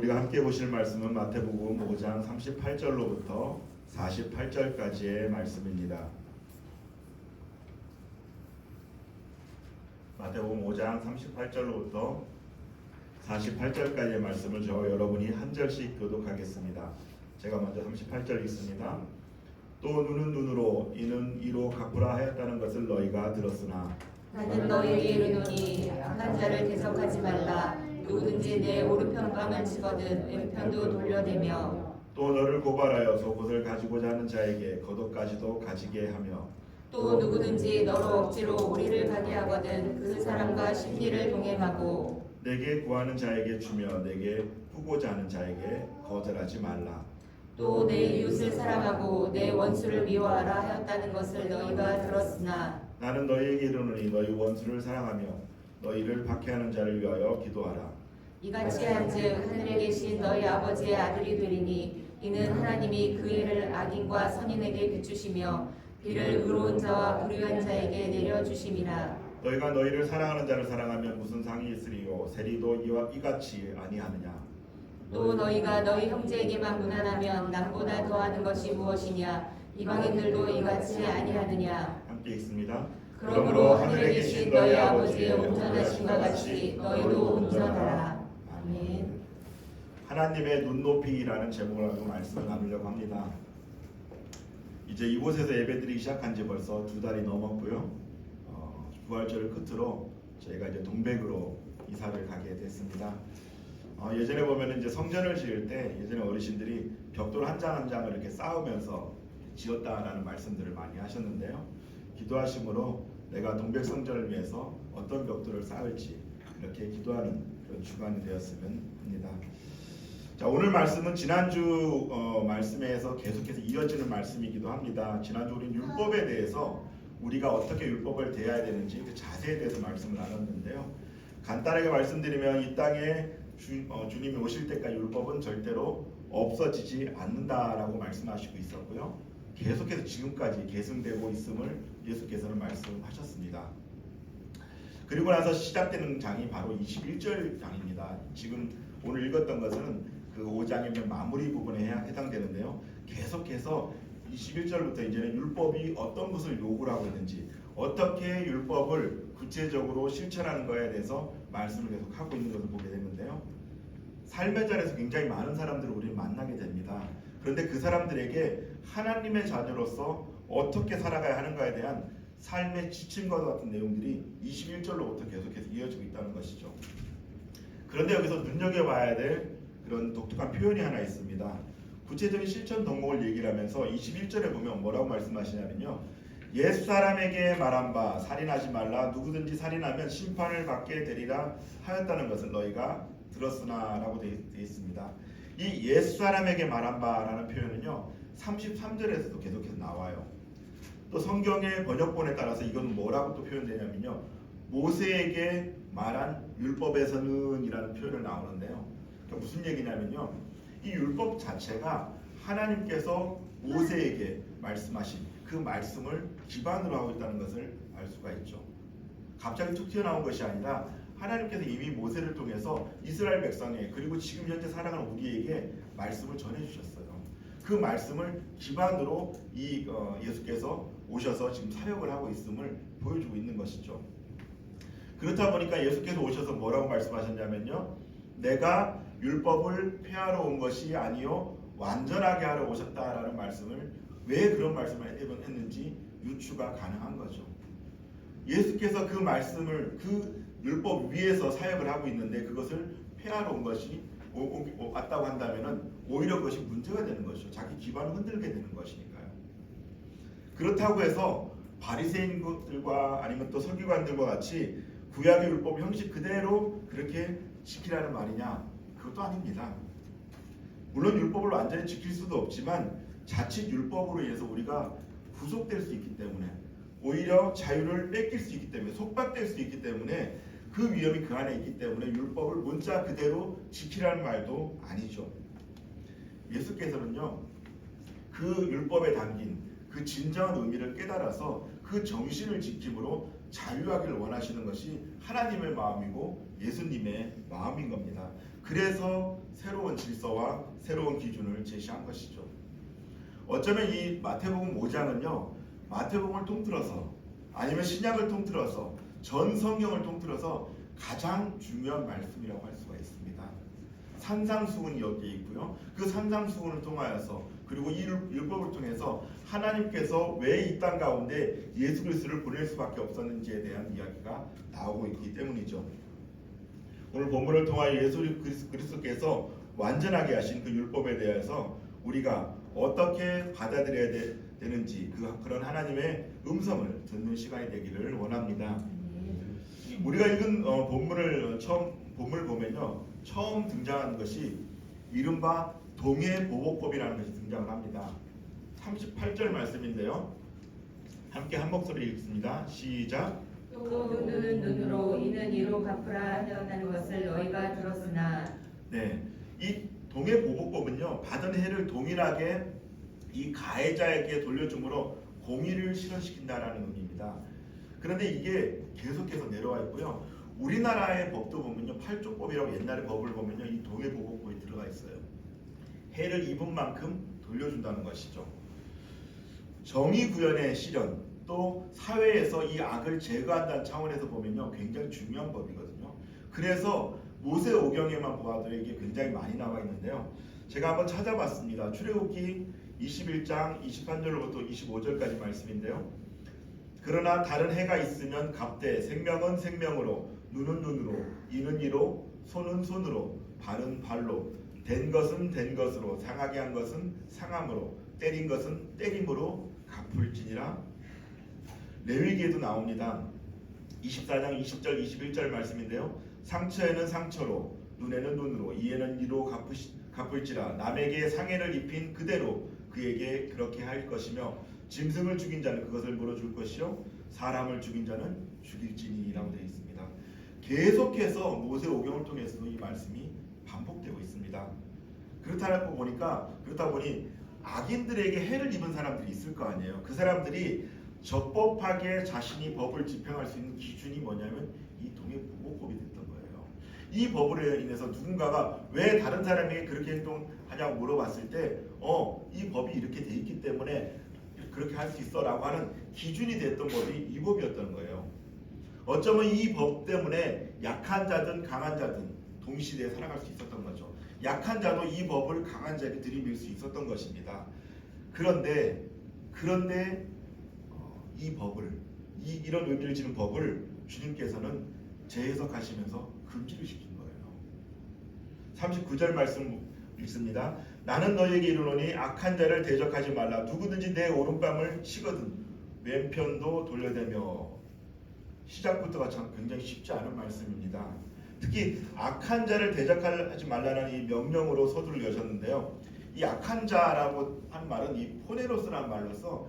우리가 함께 보실 말씀은 마태복음 5장 38절로부터 48절까지의 말씀입니다. 마태복음 5장 38절로부터 48절까지의 말씀을 저와 여러분이 한 절씩 교독하겠습니다. 제가 먼저 38절 읽습니다. 또 눈은 눈으로 이는 이로 갚으라 하였다는 것을 너희가 들었으나 나는 너희에게 이르노니 악한 자를 대적하지 말라. 누구든지 내 오른편 뺨을 치거든 왼편도 돌려대며 또 너를 고발하여 속옷을 가지고자 하는 자에게 겉옷까지도 가지게 하며 또 누구든지 너로 억지로 우리를 가게 하거든 그 사람과 심리를 동행하고 내게 구하는 자에게 주며 내게 후고자 하는 자에게 거절하지 말라. 또 내 이웃을 사랑하고 내 원수를 미워하라 하였다는 것을 너희가 들었으나 나는 너희에게 이르노니 너희 원수를 사랑하며 너희를 박해하는 자를 위하여 기도하라. 이같이 한즉 하늘에 계신 너희 아버지의 아들이 되리니 이는 하나님이 그 일을 악인과 선인에게 비추시며 비를 의로운 자와 불의한 자에게 내려주심이라. 너희가 너희를 사랑하는 자를 사랑하면 무슨 상이 있으리요 세리도 이같이 아니하느냐. 또 너희가 너희 형제에게만 무난하면 남보다 더하는 것이 무엇이냐. 이방인들도 이같이 아니하느냐. 함께 읽습니다. 그러므로 하늘에 계신 너희 아버지의 온전하심과 같이 너희도 온전하라. 아멘. 하나님의 눈높이라는 제목을 가지고 말씀을 나누려고 합니다. 이제 이곳에서 예배드리기 시작한 지 벌써 2달이 넘었고요. 부활절을 끝으로 저희가 이제 동백으로 이사를 가게 됐습니다. 예전에 보면 이제 성전을 지을 때 예전에 어르신들이 벽돌 한 장 한 장을 이렇게 쌓으면서 지었다라는 말씀들을 많이 하셨는데요. 기도하심으로 내가 동백 성전을 위해서 어떤 벽돌을 쌓을지 이렇게 기도하는 그런 주간이 되었으면 합니다. 자, 오늘 말씀은 지난주 말씀에서 계속해서 이어지는 말씀이기도 합니다. 지난주 우리는 율법에 대해서 우리가 어떻게 율법을 대해야 되는지 그 자세에 대해서 말씀을 나눴는데요. 간단하게 말씀드리면 이 땅에 주님이 오실 때까지 율법은 절대로 없어지지 않는다라고 말씀하시고 있었고요. 계속해서 지금까지 계승되고 있음을 예수께서는 말씀하셨습니다. 그리고 나서 시작되는 장이 바로 21절 장입니다. 지금 오늘 읽었던 것은 그 5장의 마무리 부분에 해당되는데요. 계속해서 21절부터 이제는 율법이 어떤 것을 요구를 하고 있는지 어떻게 율법을 구체적으로 실천하는 것에 대해서 말씀을 계속 하고 있는 것을 보게 되는데요. 삶의 자리에서 굉장히 많은 사람들을 우리는 만나게 됩니다. 그런데 그 사람들에게 하나님의 자녀로서 어떻게 살아가야 하는가에 대한 삶의 지침과 같은 내용들이 21절로부터 계속해서 이어지고 있다는 것이죠. 그런데 여기서 눈여겨봐야 될 그런 독특한 표현이 하나 있습니다. 구체적인 실천 덕목을 얘기를 하면서 21절에 보면 뭐라고 말씀하시냐면요. 옛사람에게 말한 바 살인하지 말라. 누구든지 살인하면 심판을 받게 되리라 하였다는 것을 너희가 들었으나 라고 되어 있습니다. 이 옛사람에게 말한 바라는 표현은요. 33절에서도 계속해서 나와요. 또 성경의 번역본에 따라서 이건 뭐라고 또 표현되냐면요. 모세에게 말한 율법에서는 이라는 표현을 나오는데요. 그러니까 무슨 얘기냐면요. 이 율법 자체가 하나님께서 모세에게 말씀하신 그 말씀을 기반으로 하고 있다는 것을 알 수가 있죠. 갑자기 툭 튀어나온 것이 아니라 하나님께서 이미 모세를 통해서 이스라엘 백성에 그리고 지금 현재 살아가는 우리에게 말씀을 전해주셨어요. 그 말씀을 기반으로 예수께서 오셔서 지금 사역을 하고 있음을 보여주고 있는 것이죠. 그렇다 보니까 예수께서 오셔서 뭐라고 말씀하셨냐면요. 내가 율법을 폐하러 온 것이 아니요 완전하게 하러 오셨다라는 말씀을 왜 그런 말씀을 했는지 유추가 가능한 거죠. 예수께서 그 말씀을 그 율법 위에서 사역을 하고 있는데 그것을 폐하러 온 것이 왔다고 한다면은 오히려 그것이 문제가 되는 것이죠. 자기 기반을 흔들게 되는 것이니까요. 그렇다고 해서 바리새인들과 아니면 또 서기관들과 같이 구약의 율법 형식 그대로 그렇게 지키라는 말이냐? 그것도 아닙니다. 물론 율법을 완전히 지킬 수도 없지만 자칫 율법으로 인해서 우리가 구속될 수 있기 때문에 오히려 자유를 뺏길 수 있기 때문에 속박될 수 있기 때문에 그 위험이 그 안에 있기 때문에 율법을 문자 그대로 지키라는 말도 아니죠. 예수께서는요. 그 율법에 담긴 그 진정한 의미를 깨달아서 그 정신을 지킴으로 자유하기를 원하시는 것이 하나님의 마음이고 예수님의 마음인 겁니다. 그래서 새로운 질서와 새로운 기준을 제시한 것이죠. 어쩌면 이 마태복음 5장은요, 마태복음을 통틀어서 아니면 신약을 통틀어서 전 성경을 통틀어서 가장 중요한 말씀이라고 할 수가 있습니다. 산상수훈이 여기에 있고요. 그 산상수훈을 통하여서 그리고 이 율법을 통해서 하나님께서 왜 이 땅 가운데 예수 그리스도를 보낼 수밖에 없었는지에 대한 이야기가 나오고 있기 때문이죠. 오늘 본문을 통하여 예수 그리스도께서 완전하게 하신 그 율법에 대해서 우리가 어떻게 받아들여야 되는지 그런 하나님의 음성을 듣는 시간이 되기를 원합니다. 우리가 읽은 본문을 보면요, 처음 등장하는 것이 이른바 동해보복법이라는 것이 등장을 합니다. 38절 말씀인데요, 함께 한 목소리 읽습니다. 시작. 또 눈은 눈으로 이는 이로 갚으라 하였다는 것을 너희가 들었으나. 네, 이 동해보복법은요, 받은 해를 동일하게 이 가해자에게 돌려줌으로 공의를 실현시킨다라는 의미입니다. 그런데 이게 계속해서 내려와 있고요. 우리나라의 법도 보면요, 8조법이라고 옛날의 법을 보면요, 이 동해보복법이 들어가 있어요. 해를 입은 만큼 돌려준다는 것이죠. 정의 구현의 실현, 또 사회에서 이 악을 제거한다는 차원에서 보면요, 굉장히 중요한 법이거든요. 그래서 모세오경에만 보아도 이게 굉장히 많이 나와 있는데요. 제가 한번 찾아봤습니다. 출애굽기 21장 23절부터 25절까지 말씀인데요. 그러나 다른 해가 있으면 갑되 생명은 생명으로, 눈은 눈으로, 이는 이로, 손은 손으로, 발은 발로, 된 것은 된 것으로, 상하게 한 것은 상함으로, 때린 것은 때림으로 갚을지니라. 레위기에도 나옵니다. 24장 20절 21절 말씀인데요. 상처에는 상처로, 눈에는 눈으로, 이에는 이로 갚을지라. 남에게 상해를 입힌 그대로 그에게 그렇게 할 것이며, 짐승을 죽인 자는 그것을 물어줄 것이요 사람을 죽인 자는 죽일지니라고 되어 있습니다. 계속해서 모세오경을 통해서도 이 말씀이 반복되고 있습니다. 그렇다 보니 악인들에게 해를 입은 사람들이 있을 거 아니에요. 그 사람들이 적법하게 자신이 법을 집행할 수 있는 기준이 뭐냐면 이 동해보복법이 됐던 거예요. 이 법으로 인해서 누군가가 왜 다른 사람에게 그렇게 행동하냐고 물어봤을 때 이 법이 이렇게 돼 있기 때문에 그렇게 할 수 있어 라고 하는 기준이 됐던 법이 이 법이었던 거예요. 어쩌면 이 법 때문에 약한 자든 강한 자든 동시대에 살아갈 수 있었던 거죠. 약한 자도 이 법을 강한 자에게 들이밀 수 있었던 것입니다. 그런데 이 법을, 이런 의미를 지닌 법을 주님께서는 재해석하시면서 금지를 시킨 거예요. 39절 말씀 읽습니다. 나는 너희에게 이르노니 악한 자를 대적하지 말라. 누구든지 내 오른뺨을 치거든 왼편도 돌려대며. 시작부터가 참 굉장히 쉽지 않은 말씀입니다. 특히 악한 자를 대적하지 말라는 이 명령으로 서두를 여셨는데요. 이 악한 자라고 한 말은 이 포네로스라는 말로서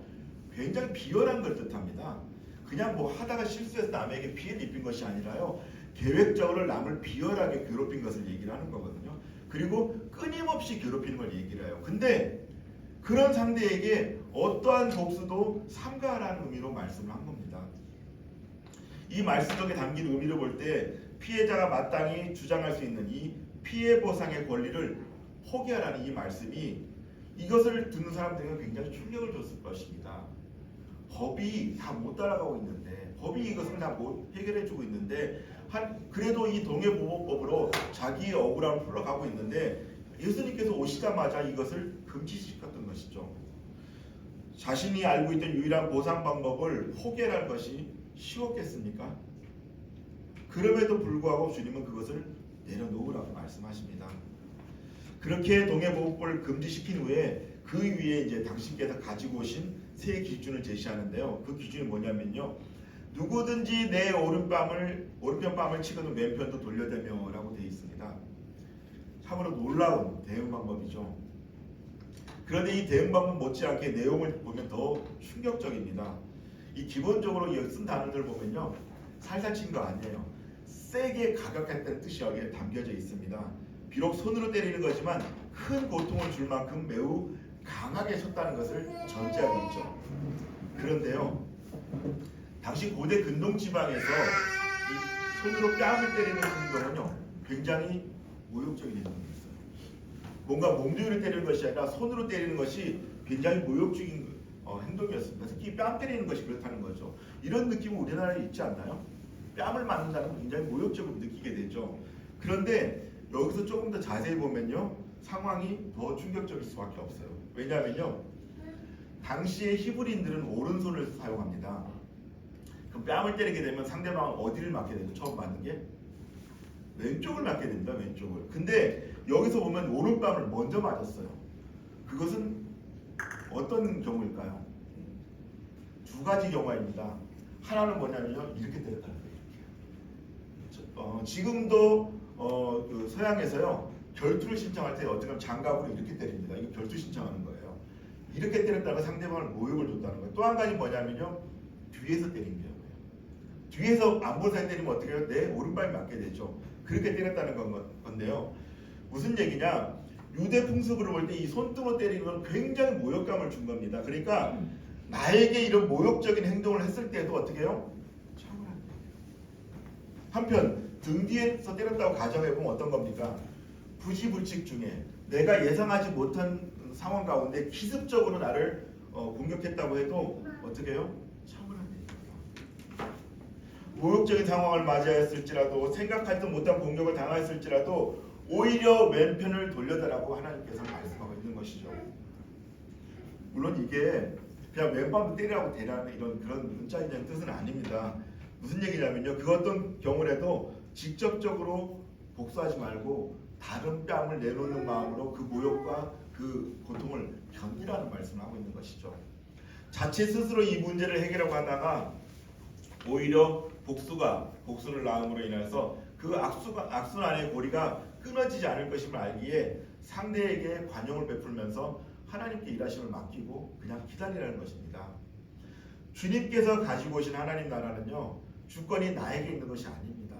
굉장히 비열한 걸 뜻합니다. 그냥 뭐 하다가 실수해서 남에게 피해를 입힌 것이 아니라요, 계획적으로 남을 비열하게 괴롭힌 것을 얘기를 하는 거거든요. 그리고 끊임없이 괴롭히는 걸 얘기를 해요. 근데 그런 상대에게 어떠한 복수도 삼가하라는 의미로 말씀을 한 겁니다. 이 말씀 속에 담긴 의미를 볼 때 피해자가 마땅히 주장할 수 있는 이 피해 보상의 권리를 포기하라는 이 말씀이, 이것을 듣는 사람들에게 굉장히 충격을 줬을 것입니다. 법이 다 못 따라가고 있는데, 법이 이것을 다 못 해결해주고 있는데, 그래도 이 동해보복법으로 자기의 억울함을 풀어가고 있는데 예수님께서 오시자마자 이것을 금지시켰던 것이죠. 자신이 알고 있던 유일한 보상 방법을 포기하는 것이 쉬웠겠습니까? 그럼에도 불구하고 주님은 그것을 내려놓으라고 말씀하십니다. 그렇게 동해보복법을 금지시킨 후에 그 위에 이제 당신께서 가지고 오신 새 기준을 제시하는데요. 그 기준이 뭐냐면요, 누구든지 내 오른편뺨을 치거든 왼편도 돌려대며라고 되어 있습니다. 참으로 놀라운 대응 방법이죠. 그런데 이 대응 방법 못지않게 내용을 보면 더 충격적입니다. 이 기본적으로 여기 쓴 단어들 보면요, 살살 친 거 아니에요. 세게 가격했다는 뜻이 여기에 담겨져 있습니다. 비록 손으로 때리는 거지만 큰 고통을 줄 만큼 매우 강하게 쳤다는 것을 전제하고 있죠. 그런데요, 당시 고대 근동 지방에서 이 손으로 뺨을 때리는 행동은요 굉장히 모욕적인 행동이 있어요. 뭔가 몸뚱이를 때리는 것이 아니라 손으로 때리는 것이 굉장히 모욕적인 행동이었습니다. 특히 뺨 때리는 것이 그렇다는 거죠. 이런 느낌은 우리나라에 있지 않나요? 뺨을 맞는다는 건 굉장히 모욕적으로 느끼게 되죠. 그런데 여기서 조금 더 자세히 보면요 상황이 더 충격적일 수밖에 없어요. 왜냐하면요 당시의 히브리인들은 오른손을 사용합니다. 그럼 뺨을 때리게 되면 상대방은 어디를 맞게 되죠? 처음 맞는 게 왼쪽을 맞게 됩니다. 왼쪽을. 근데 여기서 보면 오른뺨을 먼저 맞았어요. 그것은 어떤 경우일까요? 두 가지 경우입니다. 하나는 뭐냐면요 이렇게 때렸다는 거예요. 지금도 그 서양에서요 결투를 신청할 때 어떻게 하면 장갑으로 이렇게 때립니다. 이거 결투 신청하는 거예요. 이렇게 때렸다가 상대방을 모욕을 줬다는 거예요. 또 한 가지 뭐냐면요 뒤에서 때린 거예요. 뒤에서 안 본 사이 때리면 어떻게 해요? 내 오른발이 맞게 되죠. 그렇게 때렸다는 건데요. 무슨 얘기냐? 유대 풍습으로 볼 때 이 손등으로 때리는 건 굉장히 모욕감을 준 겁니다. 그러니까 나에게 이런 모욕적인 행동을 했을 때도 어떻게 해요? 참을 안 돼요. 한편 등 뒤에서 때렸다고 가정해보면 어떤 겁니까? 부지불식 중에 내가 예상하지 못한 상황 가운데 기습적으로 나를 공격했다고 해도 어떻게 해요? 참을 안 돼요. 모욕적인 상황을 맞이하였을지라도 생각하지도 못한 공격을 당하였을지라도 오히려 왼편을 돌려달라고 하나님께서 말씀하고 있는 것이죠. 물론 이게 그냥 왼밤도 때리라고 대라는 그런 문자적인 뜻은 아닙니다. 무슨 얘기냐면요. 그 어떤 경우라도 직접적으로 복수하지 말고 다른 뺨을 내놓는 마음으로 그 모욕과 그 고통을 견디라는 말씀을 하고 있는 것이죠. 자칫 스스로 이 문제를 해결하고 하다가 오히려 복수를 낳음으로 인해서 그 악순 안의 고리가 끊어지지 않을 것임을 알기에 상대에게 관용을 베풀면서 하나님께 일하심을 맡기고 그냥 기다리라는 것입니다. 주님께서 가지고 오신 하나님 나라는요 주권이 나에게 있는 것이 아닙니다.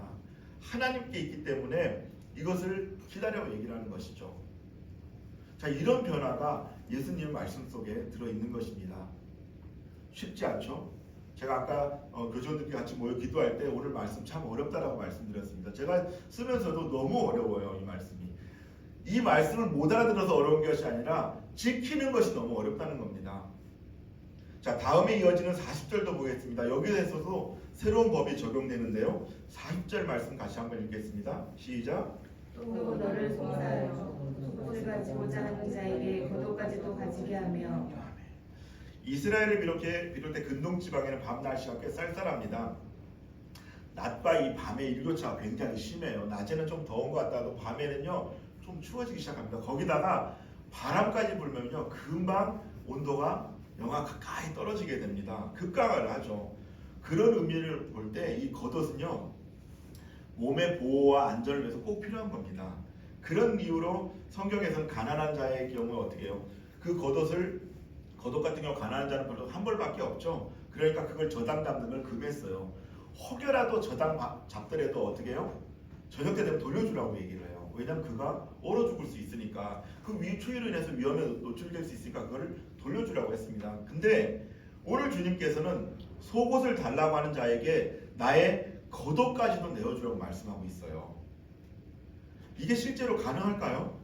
하나님께 있기 때문에 이것을 기다려 얘기를 하는 것이죠. 자, 이런 변화가 예수님 말씀 속에 들어있는 것입니다. 쉽지 않죠? 제가 아까 교주님들끼리 같이 모여 기도할 때 오늘 말씀 참 어렵다라고 말씀드렸습니다. 제가 쓰면서도 너무 어려워요. 이 말씀이. 이 말씀을 못 알아들어서 어려운 것이 아니라 지키는 것이 너무 어렵다는 겁니다. 자, 다음에 이어지는 40절도 보겠습니다. 여기에서도 새로운 법이 적용되는데요. 40절 말씀 다시 한번 읽겠습니다. 시작. 또 너를 송사하여 속옷을 가지고자 하는 자에게 겉옷까지도 가지게 하며. 이스라엘을 비롯해 근동 지방에는 밤 날씨가 꽤 쌀쌀합니다. 낮과 이 밤의 일교차가 굉장히 심해요. 낮에는 좀 더운 것 같다도 밤에는요 좀 추워지기 시작합니다. 거기다가 바람까지 불면요 금방 온도가 영하 가까이 떨어지게 됩니다. 급강을 하죠. 그런 의미를 볼 때 이 겉옷은요 몸의 보호와 안전을 위해서 꼭 필요한 겁니다. 그런 이유로 성경에서는 가난한 자의 경우에 어떻게 해요? 그 겉옷 같은 경우 가난한 자는 별로 한 벌밖에 없죠. 그러니까 그걸 저당 잡는 걸 금했어요. 혹여라도 저당 잡더라도 어떻게 해요? 저녁 때 되면 돌려주라고 얘기를 해요. 왜냐하면 그가 얼어 죽을 수 있으니까 그 추위로 인해서 위험에 노출될 수 있으니까 그걸 돌려주라고 했습니다. 근데 오늘 주님께서는 속옷을 달라고 하는 자에게 나의 겉옷까지도 내어주라고 말씀하고 있어요. 이게 실제로 가능할까요?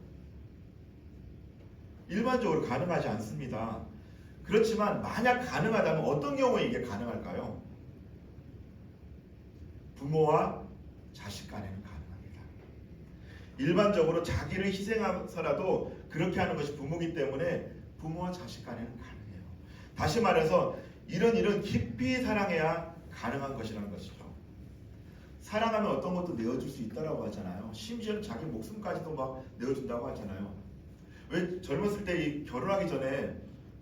일반적으로 가능하지 않습니다. 그렇지만 만약 가능하다면 어떤 경우에 이게 가능할까요? 부모와 자식 간에는 가능합니다. 일반적으로 자기를 희생해서라도 그렇게 하는 것이 부모이기 때문에 부모와 자식 간에는 가능해요. 다시 말해서 이런 깊이 사랑해야 가능한 것이라는 것이죠. 사랑하면 어떤 것도 내어줄 수 있다라고 하잖아요. 심지어는 자기 목숨까지도 막 내어준다고 하잖아요. 왜 젊었을 때 결혼하기 전에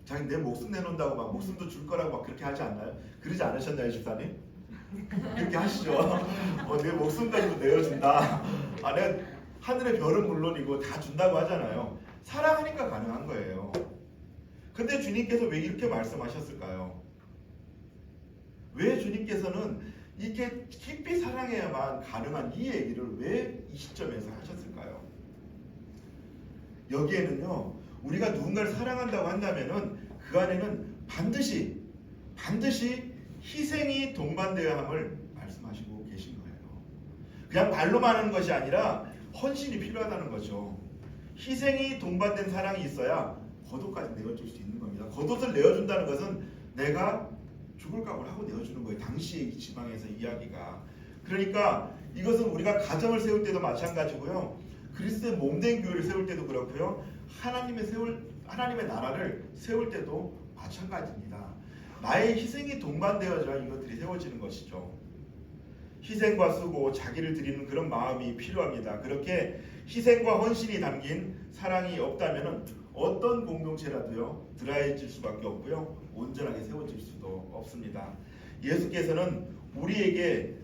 자기 내 목숨 내놓는다고 막 목숨도 줄 거라고 막 그렇게 하지 않나요? 그러지 않으셨나요, 집사님? 그렇게 하시죠. 내 목숨까지도 내어준다. 내가 하늘의 별은 물론이고 다 준다고 하잖아요. 사랑하니까 가능한 거예요. 근데 주님께서 왜 이렇게 말씀하셨을까요? 왜 주님께서는 이렇게 깊이 사랑해야만 가능한 이 얘기를 왜 이 시점에서 하셨을까요? 여기에는요, 우리가 누군가를 사랑한다고 한다면은 그 안에는 반드시 희생이 동반되어야 함을 말씀하시고 계신 거예요. 그냥 말로만 하는 것이 아니라 헌신이 필요하다는 거죠. 희생이 동반된 사랑이 있어야 겉옷까지 내어줄 수 있는 겁니다. 겉옷을 내어준다는 것은 내가 죽을 각오를 하고 내어주는 거예요. 당시의 지방에서 이야기가. 그러니까 이것은 우리가 가정을 세울 때도 마찬가지고요. 그리스도의 몸된 교회를 세울 때도 그렇고요. 하나님의 나라를 세울 때도 마찬가지입니다. 나의 희생이 동반되어져야 이것들이 세워지는 것이죠. 희생과 수고, 자기를 드리는 그런 마음이 필요합니다. 그렇게 희생과 헌신이 담긴 사랑이 없다면 어떤 공동체라도요 드라해질 수밖에 없고요, 온전하게 세워질 수도 없습니다. 예수께서는 우리에게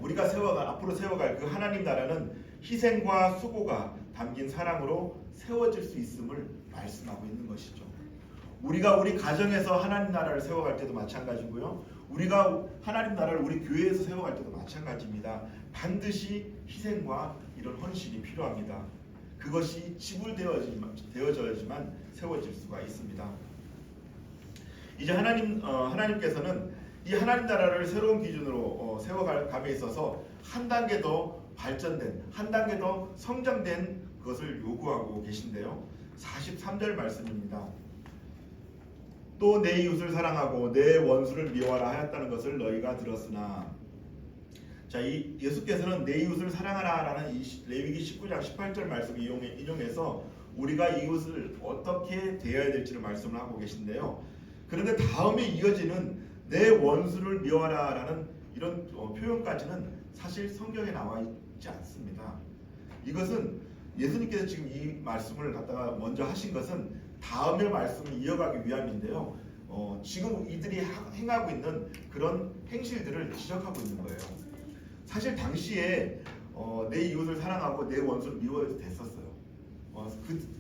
우리가 앞으로 세워갈 그 하나님 나라는 희생과 수고가 담긴 사랑으로 세워질 수 있음을 말씀하고 있는 것이죠. 우리가 우리 가정에서 하나님 나라를 세워갈 때도 마찬가지고요, 우리가 하나님 나라를 우리 교회에서 세워갈 때도 마찬가지입니다. 반드시 희생과 이런 헌신이 필요합니다. 그것이 지불되어져야지만 세워질 수가 있습니다. 이제 하나님께서는 이 하나님 나라를 새로운 기준으로 세워감에 있어서 한 단계 더 발전된, 한 단계 더 성장된 것을 요구하고 계신데요. 43절 말씀입니다. 또 내 이웃을 사랑하고 내 원수를 미워하라 하였다는 것을 너희가 들었으나, 자, 이 예수께서는 내 이웃을 사랑하라라는 이 레위기 19장 18절 말씀을 인용해서 우리가 이웃을 어떻게 대해야 될지를 말씀을 하고 계신데요. 그런데 다음에 이어지는 내 원수를 미워하라라는 이런 표현까지는 사실 성경에 나와 있지 않습니다. 이것은 예수님께서 지금 이 말씀을 갖다가 먼저 하신 것은 다음의 말씀을 이어가기 위함인데요. 지금 이들이 행하고 있는 그런 행실들을 지적하고 있는 거예요. 사실 당시에 내 이웃을 사랑하고 내 원수를 미워해도 됐었어요.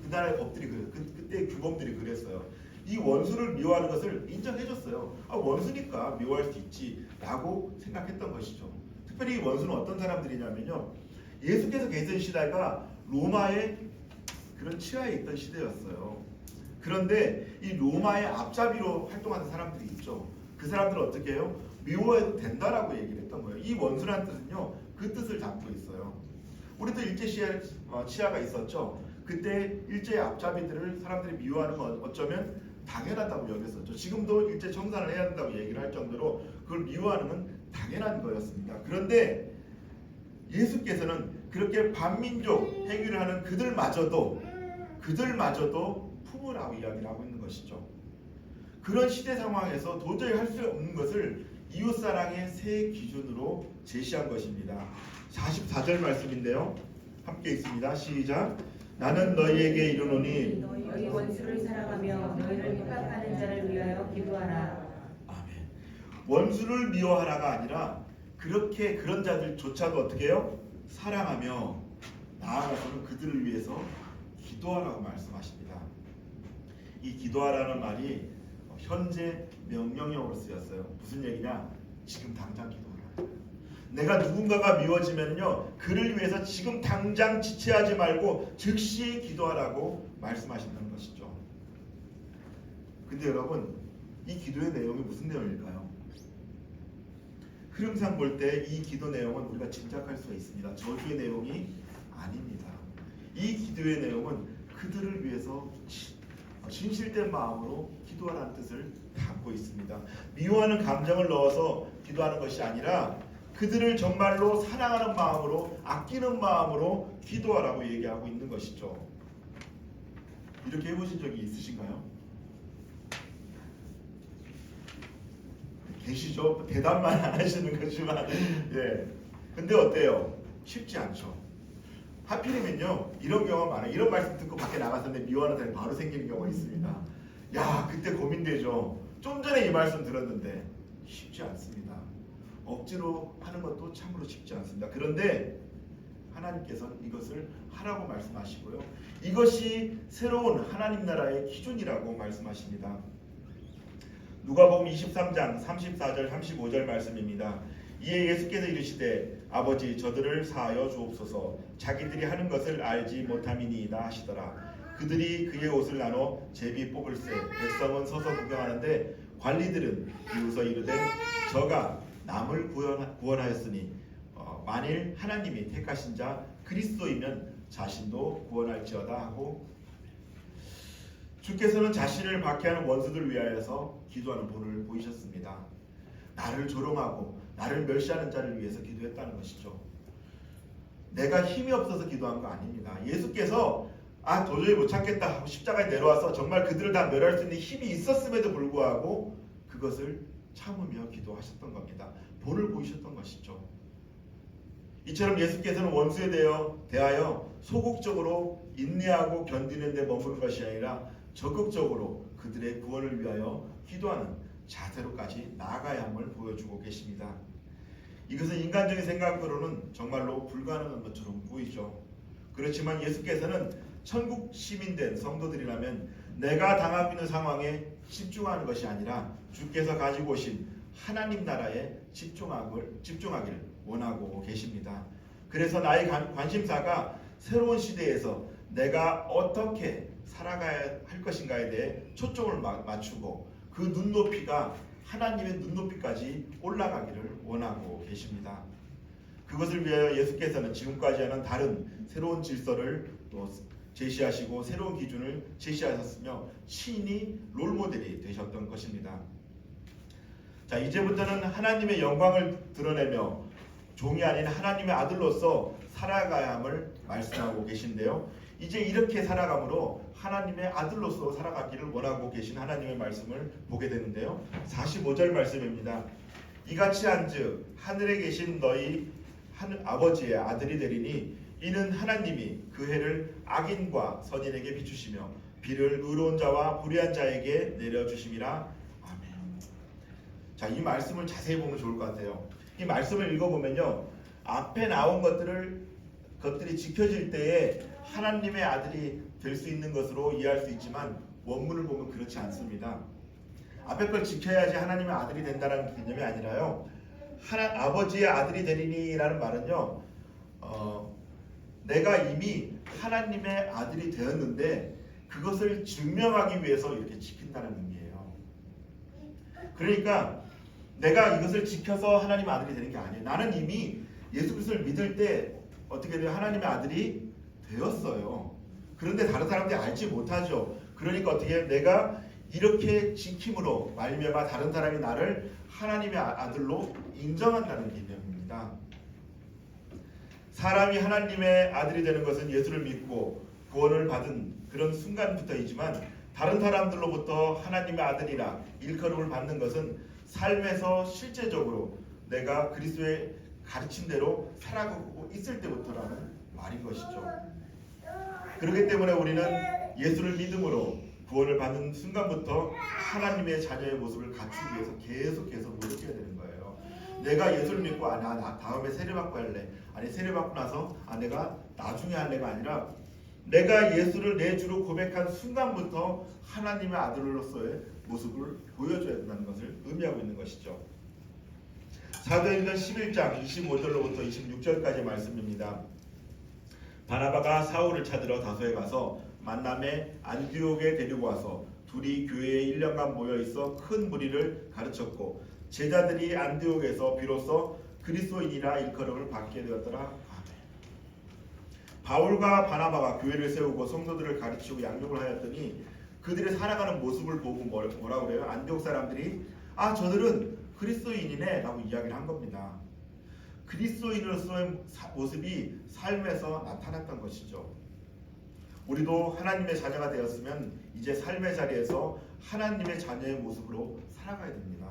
그날의 법들이 그래요. 그때 규범들이 그랬어요. 이 원수를 미워하는 것을 인정해줬어요. 원수니까 미워할 수 있지라고 생각했던 것이죠. 특별히 이 원수는 어떤 사람들이냐면요, 예수께서 계신 시대가 로마의 그런 치하에 있던 시대였어요. 그런데 이 로마의 앞잡이로 활동하는 사람들이 있죠. 그 사람들은 어떻게 해요? 미워해도 된다라고 얘기를 했던 거예요. 이 원수라는 뜻은요, 그 뜻을 담고 있어요. 우리도 일제 치하가 있었죠. 그때 일제의 앞잡이들을 사람들이 미워하는 건 어쩌면 당연하다고 여겼었죠. 지금도 일제 청산을 해야 한다고 얘기를 할 정도로 그걸 미워하는 건 당연한 거였습니다. 그런데 예수께서는 그렇게 반민족 행위를 하는 그들마저도 품으라고 이야기를 하고 있는 것이죠. 그런 시대 상황에서 도저히 할 수 없는 것을 이웃사랑의 새 기준으로 제시한 것입니다. 44절 말씀인데요. 함께 읽습니다. 시작. 나는 너희에게 이르노니 너희 원수를 사랑하며 너희를 핍박하는 자를 위하여 기도하라. 아멘. 원수를 미워하라가 아니라 그런 자들조차도 어떻게 해요? 사랑하며 나아가서는 그들을 위해서 기도하라고 말씀하십니다. 이 기도하라는 말이 현재 명령형으로 쓰였어요. 무슨 얘기냐? 지금 당장 기도하라. 내가 누군가가 미워지면요, 그를 위해서 지금 당장 지체하지 말고 즉시 기도하라고 말씀하신다는 것이죠. 근데 여러분, 이 기도의 내용이 무슨 내용일까요? 흐름상 볼 때 이 기도 내용은 우리가 짐작할 수가 있습니다. 저주의 내용이 아닙니다. 이 기도의 내용은 그들을 위해서 진실된 마음으로 기도하라는 뜻을 담고 있습니다. 미워하는 감정을 넣어서 기도하는 것이 아니라 그들을 정말로 사랑하는 마음으로, 아끼는 마음으로 기도하라고 얘기하고 있는 것이죠. 이렇게 해보신 적이 있으신가요? 계시죠? 대답만 안 하시는 거지만, 예. 근데 어때요? 쉽지 않죠. 하필이면요, 이런 경우가 많아요. 이런 말씀 듣고 밖에 나갔는데 미워하는 사람이 바로 생기는 경우가 있습니다. 야, 그때 고민되죠. 좀 전에 이 말씀 들었는데 쉽지 않습니다. 억지로 하는 것도 참으로 쉽지 않습니다. 그런데 하나님께서는 이것을 하라고 말씀하시고요, 이것이 새로운 하나님 나라의 기준이라고 말씀하십니다. 누가복음 23장 34절 35절 말씀입니다. 이에 예수께서 이르시되 아버지 저들을 사하여 주옵소서, 자기들이 하는 것을 알지 못함이니이다 하시더라. 그들이 그의 옷을 나눠 제비 뽑을새 백성은 서서 구경하는데 관리들은 비웃어 이르되 저가 남을 구원하였으니 만일 하나님이 택하신 자 그리스도이면 자신도 구원할지어다 하고, 주께서는 자신을 박해하는 원수들 위하여서 기도하는 본을 보이셨습니다. 나를 조롱하고 나를 멸시하는 자를 위해서 기도했다는 것이죠. 내가 힘이 없어서 기도한 거 아닙니다. 예수께서 도저히 못 참겠다 하고 십자가에 내려와서 정말 그들을 다 멸할 수 있는 힘이 있었음에도 불구하고 그것을 참으며 기도하셨던 겁니다. 본을 보이셨던 것이죠. 이처럼 예수께서는 원수에 대하여 소극적으로 인내하고 견디는 데 머무는 것이 아니라 적극적으로 그들의 구원을 위하여 기도하는 자세로까지 나아가야 함을 보여주고 계십니다. 이것은 인간적인 생각으로는 정말로 불가능한 것처럼 보이죠. 그렇지만 예수께서는 천국 시민된 성도들이라면 내가 당하고 있는 상황에 집중하는 것이 아니라 주께서 가지고 오신 하나님 나라에 집중하기를 원하고 계십니다. 그래서 나의 관심사가 새로운 시대에서 내가 어떻게 살아가야 할 것인가에 대해 초점을 맞추고 그 눈높이가 하나님의 눈높이까지 올라가기를 원하고 계십니다. 그것을 위하여 예수께서는 지금까지와는 다른 새로운 질서를 또 제시하시고 새로운 기준을 제시하셨으며 친히 롤모델이 되셨던 것입니다. 자, 이제부터는 하나님의 영광을 드러내며 종이 아닌 하나님의 아들로서 살아가야 함을 말씀하고 계신데요. 이제 이렇게 살아감으로 하나님의 아들로서 살아가기를 원하고 계신 하나님의 말씀을 보게 되는데요. 45절 말씀입니다. 이같이 한즉 하늘에 계신 너희 아버지의 아들이 되리니 이는 하나님이 그 해를 악인과 선인에게 비추시며 비를 의로운 자와 불의한 자에게 내려주심이라. 아멘. 자, 이 말씀을 자세히 보면 좋을 것 같아요. 이 말씀을 읽어보면요, 앞에 나온 것들이 지켜질 때에 하나님의 아들이 될 수 있는 것으로 이해할 수 있지만 원문을 보면 그렇지 않습니다. 앞에 걸 지켜야지 하나님의 아들이 된다는 개념이 아니라요, 아버지의 아들이 되리니라는 말은요, 내가 이미 하나님의 아들이 되었는데 그것을 증명하기 위해서 이렇게 지킨다는 의미예요. 그러니까 내가 이것을 지켜서 하나님의 아들이 되는 게 아니에요. 나는 이미 예수 그리스도를 믿을 때 어떻게 돼요? 하나님의 아들이 되었어요. 그런데 다른 사람들이 알지 못하죠. 그러니까 어떻게 해요? 내가 이렇게 지킴으로 말미암아 다른 사람이 나를 하나님의 아들로 인정한다는 개념입니다. 사람이 하나님의 아들이 되는 것은 예수를 믿고 구원을 받은 그런 순간부터이지만 다른 사람들로부터 하나님의 아들이라 일컬음을 받는 것은 삶에서 실제적으로 내가 그리스도의 가르침대로 살아가고 있을 때부터라는 말인 것이죠. 그렇기 때문에 우리는 예수를 믿음으로 구원을 받는 순간부터 하나님의 자녀의 모습을 갖추기 위해서 계속해서 노력해야 되는 거예요. 내가 예수를 믿고 나 다음에 세례받고 할래, 아니 세례받고 나서 내가 나중에 할래가 아니라 내가 예수를 내 주로 고백한 순간부터 하나님의 아들로서의 모습을 보여줘야 된다는 것을 의미하고 있는 것이죠. 사도행전 11장 25절로부터 26절까지 말씀입니다. 바나바가 사울을 찾으러 다소에 가서 만남에 안디옥에 데리고 와서 둘이 교회에 1년간 모여 있어 큰 무리를 가르쳤고 제자들이 안디옥에서 비로소 그리스도인이라 일컬음을 받게 되었더라. 아멘. 바울과 바나바가 교회를 세우고 성도들을 가르치고 양육을 하였더니 그들의 살아가는 모습을 보고 뭐라 그래요? 안디옥 사람들이 저들은 그리스도인이네 라고 이야기를 한 겁니다. 그리스도인으로서의 모습이 삶에서 나타났던 것이죠. 우리도 하나님의 자녀가 되었으면 이제 삶의 자리에서 하나님의 자녀의 모습으로 살아가야 됩니다.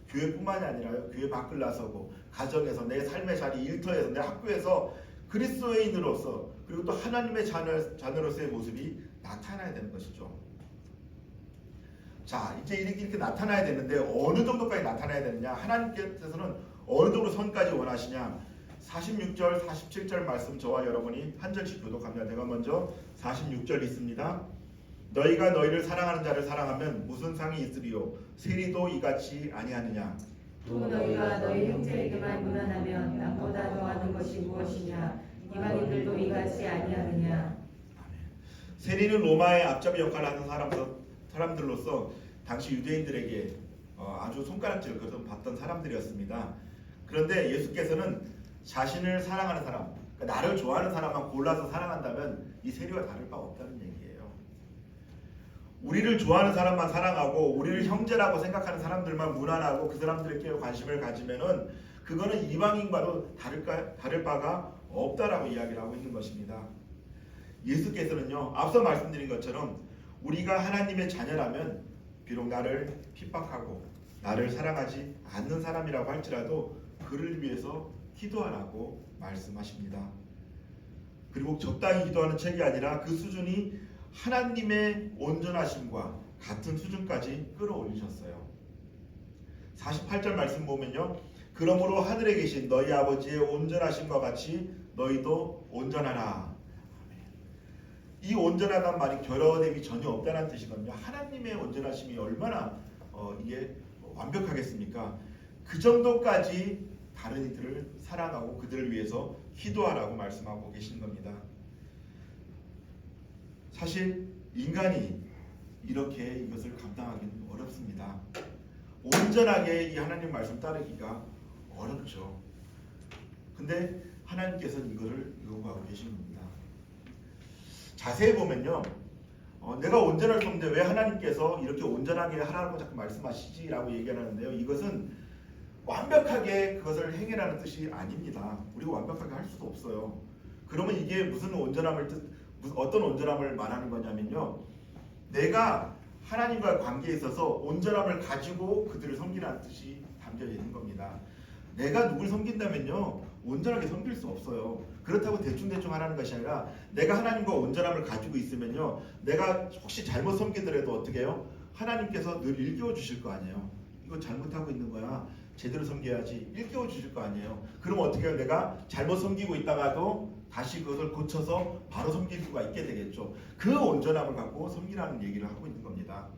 교회뿐만이 아니라요, 교회 밖을 나서고 가정에서, 내 삶의 자리, 일터에서, 내 학교에서 그리스도인으로서 그리고 또 하나님의 자녀로서의 모습이 나타나야 되는 것이죠. 자, 이제 이렇게 나타나야 되는데 어느 정도까지 나타나야 되느냐? 하나님께서는 어느 정도 선까지 원하시냐? 46절, 47절 말씀 저와 여러분이 한 절씩 교독합니다. 내가 먼저 46절 있습니다. 너희가 너희를 사랑하는 자를 사랑하면 무슨 상이 있으리요? 세리도 이같이 아니하느냐? 또 너희가 너희 형제에게만 무난하면 남보다 더하는 것이 무엇이냐? 이방인들도 이같이 아니하느냐? 세리는 로마의 앞잡이 역할을 하는 사람들로서 당시 유대인들에게 아주 손가락질을 받던 사람들이었습니다. 그런데 예수께서는 자신을 사랑하는 사람, 그러니까 나를 좋아하는 사람만 골라서 사랑한다면 이 세리와 다를 바 없다는 얘기예요. 우리를 좋아하는 사람만 사랑하고 우리를 형제라고 생각하는 사람들만 무난하고 그 사람들에게 관심을 가지면은 그거는 이방인과도 다를 바가 없다라고 이야기를 하고 있는 것입니다. 예수께서는요, 앞서 말씀드린 것처럼 우리가 하나님의 자녀라면 비록 나를 핍박하고 나를 사랑하지 않는 사람이라고 할지라도 그를 위해서 기도하라고 말씀하십니다. 그리고 적당히 기도하는 책이 아니라 그 수준이 하나님의 온전하심과 같은 수준까지 끌어올리셨어요. 48절 말씀 보면요, 그러므로 하늘에 계신 너희 아버지의 온전하심과 같이 너희도 온전하라. 이 온전하다는 말이 결여됨이 전혀 없다는 뜻이거든요. 하나님의 온전하심이 얼마나 이게 완벽하겠습니까? 그 정도까지 다른 이들을 사랑하고 그들을 위해서 기도하라고 말씀하고 계시는 겁니다. 사실 인간이 이렇게 이것을 감당하기는 어렵습니다. 온전하게 이 하나님 말씀 따르기가 어렵죠. 근데 하나님께서는 이거를 요구하고 계신 겁니다. 자세히 보면요, 내가 온전할 수 없는데 왜 하나님께서 이렇게 온전하게 하라고 자꾸 말씀하시지라고 얘기하는데요, 이것은 완벽하게 그것을 행해라는 뜻이 아닙니다. 우리가 완벽하게 할 수도 없어요. 그러면 이게 무슨 어떤 온전함을 말하는 거냐면요, 내가 하나님과의 관계에 있어서 온전함을 가지고 그들을 섬기라는 뜻이 담겨 있는 겁니다. 내가 누굴 섬긴다면요, 온전하게 섬길 수 없어요. 그렇다고 대충대충 하라는 것이 아니라 내가 하나님과 온전함을 가지고 있으면요, 내가 혹시 잘못 섬기더라도 어떻게 해요? 하나님께서 늘 일깨워 주실 거 아니에요. 이거 잘못하고 있는 거야, 제대로 섬겨야지, 일깨워 주실 거 아니에요. 그럼 어떻게 해요? 내가 잘못 섬기고 있다가도 다시 그것을 고쳐서 바로 섬길 수가 있게 되겠죠. 그 온전함을 갖고 섬기라는 얘기를 하고 있는 겁니다.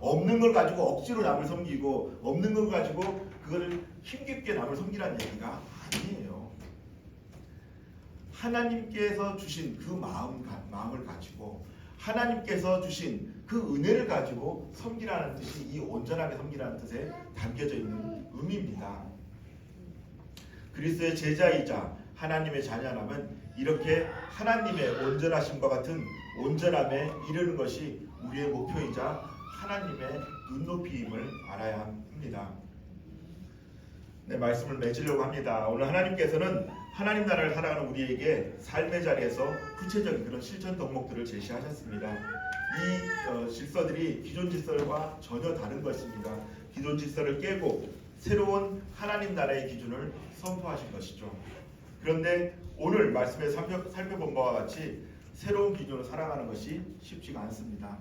없는 걸 가지고 억지로 남을 섬기고 없는 걸 가지고 그거를 힘겹게 남을 섬기라는 얘기가 아니에요. 하나님께서 주신 그 마음을 가지고 하나님께서 주신 그 은혜를 가지고 섬기라는 뜻이 이 온전하게 섬기라는 뜻에 담겨져 있는 의미입니다. 그리스도의 제자이자 하나님의 자녀라면 이렇게 하나님의 온전하심과 같은 온전함에 이르는 것이 우리의 목표이자 하나님의 눈높이임을 알아야 합니다. 네, 말씀을 맺으려고 합니다. 오늘 하나님께서는 하나님 나라를 살아가는 우리에게 삶의 자리에서 구체적인 그런 실천 덕목들을 제시하셨습니다. 이 질서들이 기존 질서와 전혀 다른 것입니다. 기존 질서를 깨고 새로운 하나님 나라의 기준을 선포하신 것이죠. 그런데 오늘 말씀에 살펴본 바와 같이 새로운 기준으로 살아가는 것이 쉽지가 않습니다.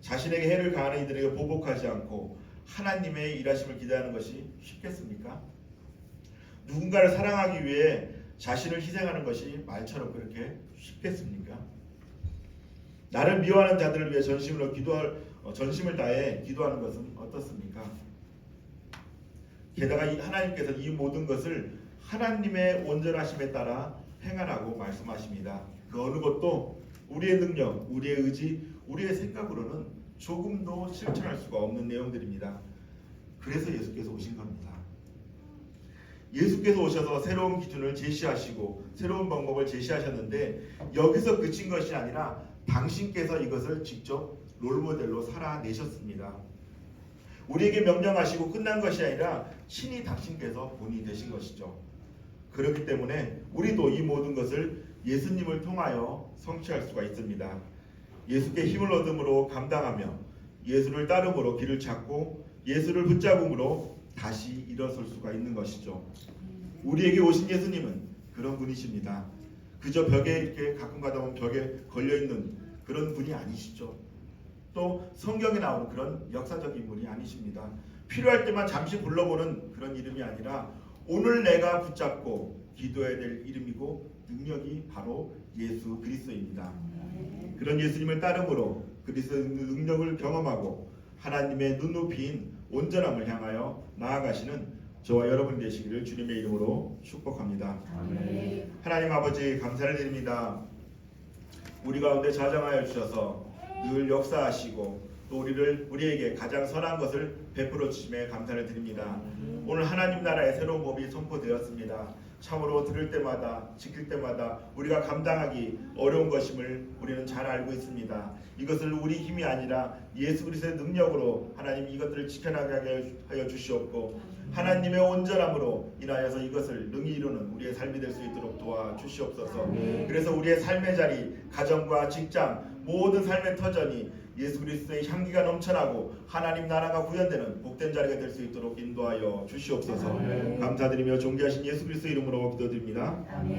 자신에게 해를 가하는 이들에게 보복하지 않고 하나님의 일하심을 기대하는 것이 쉽겠습니까? 누군가를 사랑하기 위해 자신을 희생하는 것이 말처럼 그렇게 쉽겠습니까? 나를 미워하는 자들을 위해 전심을 다해 기도하는 것은 어떻습니까? 게다가 하나님께서 이 모든 것을 하나님의 온전하심에 따라 행하라고 말씀하십니다. 그 어느 것도 우리의 능력, 우리의 의지, 우리의 생각으로는 조금도 실천할 수가 없는 내용들입니다. 그래서 예수께서 오신 겁니다. 예수께서 오셔서 새로운 기준을 제시하시고 새로운 방법을 제시하셨는데 여기서 그친 것이 아니라 당신께서 이것을 직접 롤모델로 살아내셨습니다. 우리에게 명령하시고 끝난 것이 아니라 신이 당신께서 본이 되신 것이죠. 그렇기 때문에 우리도 이 모든 것을 예수님을 통하여 성취할 수가 있습니다. 예수께 힘을 얻음으로 감당하며 예수를 따름으로 길을 찾고 예수를 붙잡음으로 다시 일어설 수가 있는 것이죠. 우리에게 오신 예수님은 그런 분이십니다. 그저 벽에 이렇게 가끔가다 보면 벽에 걸려있는 그런 분이 아니시죠. 또 성경에 나오는 그런 역사적 인물이 아니십니다. 필요할 때만 잠시 불러보는 그런 이름이 아니라 오늘 내가 붙잡고 기도해야 될 이름이고 능력이 바로 예수 그리스도입니다. 그런 예수님을 따름으로 그리스도의 능력을 경험하고 하나님의 눈높이인 온전함을 향하여 나아가시는 저와 여러분 되시기를 주님의 이름으로 축복합니다. 아멘. 하나님 아버지 감사를 드립니다. 우리 가운데 자정하여 주셔서 늘 역사하시고 또 우리에게 가장 선한 것을 베풀어 주심에 감사를 드립니다. 오늘 하나님 나라의 새로운 법이 선포되었습니다. 참으로 들을 때마다 지킬 때마다 우리가 감당하기 어려운 것임을 우리는 잘 알고 있습니다. 이것을 우리 힘이 아니라 예수 그리스도의 능력으로 하나님 이것들을 지켜나가게 하여 주시옵고 하나님의 온전함으로 인하여서 이것을 능히 이루는 우리의 삶이 될 수 있도록 도와주시옵소서. 그래서 우리의 삶의 자리, 가정과 직장, 모든 삶의 터전이 예수 그리스도의 향기가 넘쳐나고 하나님 나라가 구현되는 복된 자리가 될 수 있도록 인도하여 주시옵소서. 감사드리며 존귀하신 예수 그리스도 이름으로 기도드립니다.